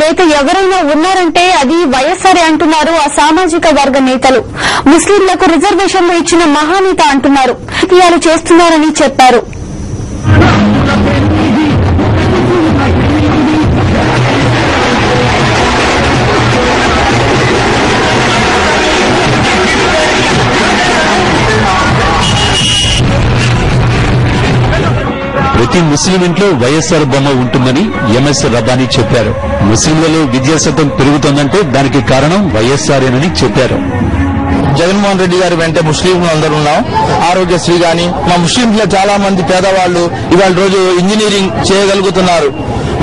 నేత ఎవరైనా ఉన్నారంటే అది వైఎస్ఆర్ అంటున్నారు ఆ సామాజిక వర్గ నేతలు. ముస్లింలకు రిజర్వేషన్లు ఇచ్చిన మహానేత అంటున్నారు. రాజకీయాలు చేస్తున్నారని చెప్పారు. ప్రతి ముస్లిం ఇంట్లో వైఎస్ఆర్ బొమ్మ ఉంటుందని ఎంఎస్ రబ్బానీ చెప్పారు. ముస్లింలలో విద్యాశాతం పెరుగుతోందంటే దానికి కారణం వైఎస్ఆర్ఏనని చెప్పారు. జగన్మోహన్ రెడ్డి గారి వెంటే ముస్లింలు అందరూ ఉన్నాం. ఆరోగ్యశ్రీ గాని మా ముస్లింలో చాలా మంది పేదవాళ్లు ఇవాళ రోజు ఇంజనీరింగ్ చేయగలుగుతున్నారు,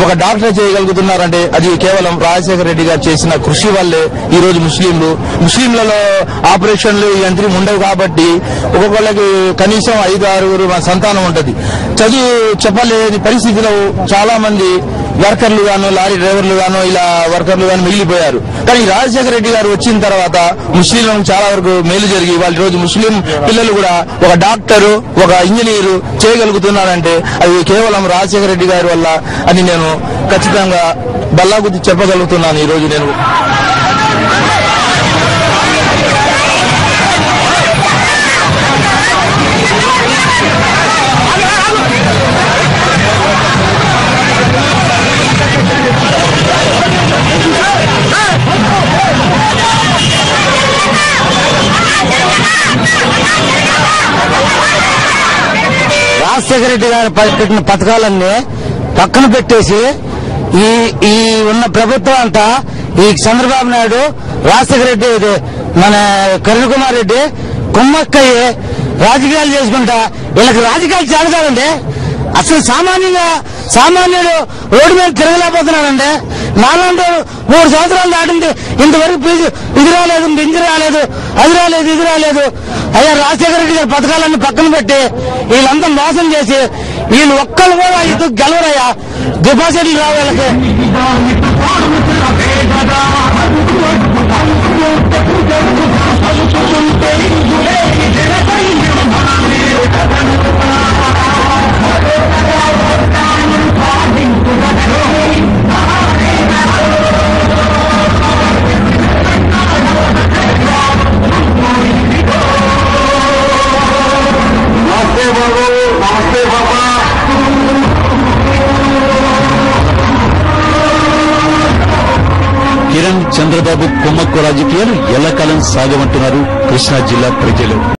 ఒక డాక్టర్ చేయగలుగుతున్నారంటే అది కేవలం రాజశేఖర రెడ్డి గారు చేసిన కృషి వల్లే. ఈ రోజు ముస్లింలలో ఆపరేషన్లు ఇవన్నీ ఉండవు కాబట్టి ఒక్కొక్కళ్ళకి కనీసం 5-6 సంతానం ఉంటది. చదువు చెప్పలేని పరిస్థితిలో చాలా మంది వర్కర్లు గాను, లారీ డ్రైవర్లు గాను, ఇలా వర్కర్లు గాను మిగిలిపోయారు. కానీ రాజశేఖర రెడ్డి గారు వచ్చిన తర్వాత ముస్లింలకు చాలా వరకు మేలు జరిగి వాళ్ళ రోజు ముస్లిం పిల్లలు కూడా ఒక డాక్టరు, ఒక ఇంజనీరు చేయగలుగుతున్నారంటే అది కేవలం రాజశేఖర రెడ్డి గారి వల్ల అని నేను ఖచ్చితంగా బల్లాగుద్ది చెప్పగలుగుతున్నాను. ఈ రోజు నేను రాజశేఖర రెడ్డి గారు పెట్టిన పథకాలన్నీ పక్కన పెట్టేసి ఈ ఉన్న ప్రభుత్వం అంతా ఈ చంద్రబాబు నాయుడు, రాజశేఖర రెడ్డి, మన కిరణ్ కుమార్ రెడ్డి కుమ్మక్కయ్యి రాజకీయాలు చేసుకుంటా వీళ్ళకి రాజకీయాలు చేరగాలండి. అసలు సామాన్యుడు రోడ్డు మీద తిరగలేకపోతున్నాడండి. నాలుగు 3 సంవత్సరాలు దాటింది ఇంతవరకు ఫీజు ఇది రాలేదు, బింజు రాలేదు, అది రాలేదు, ఇది రాలేదు. అయ్యా రాజశేఖర రెడ్డి గారి పథకాలన్నీ పక్కన పెట్టి వీళ్ళంతా మోసం చేసి వీళ్ళు ఒక్కళ్ళు కూడా ఇది గెలవరయ్యా. డిపాజిట్లు రావు వీళ్ళకి. కిరణ్, చంద్రబాబు కుమ్మక్కు రాజకీయాలు ఎల్లకాలం సాగమంటున్నారు కృష్ణా జిల్లా ప్రజలు.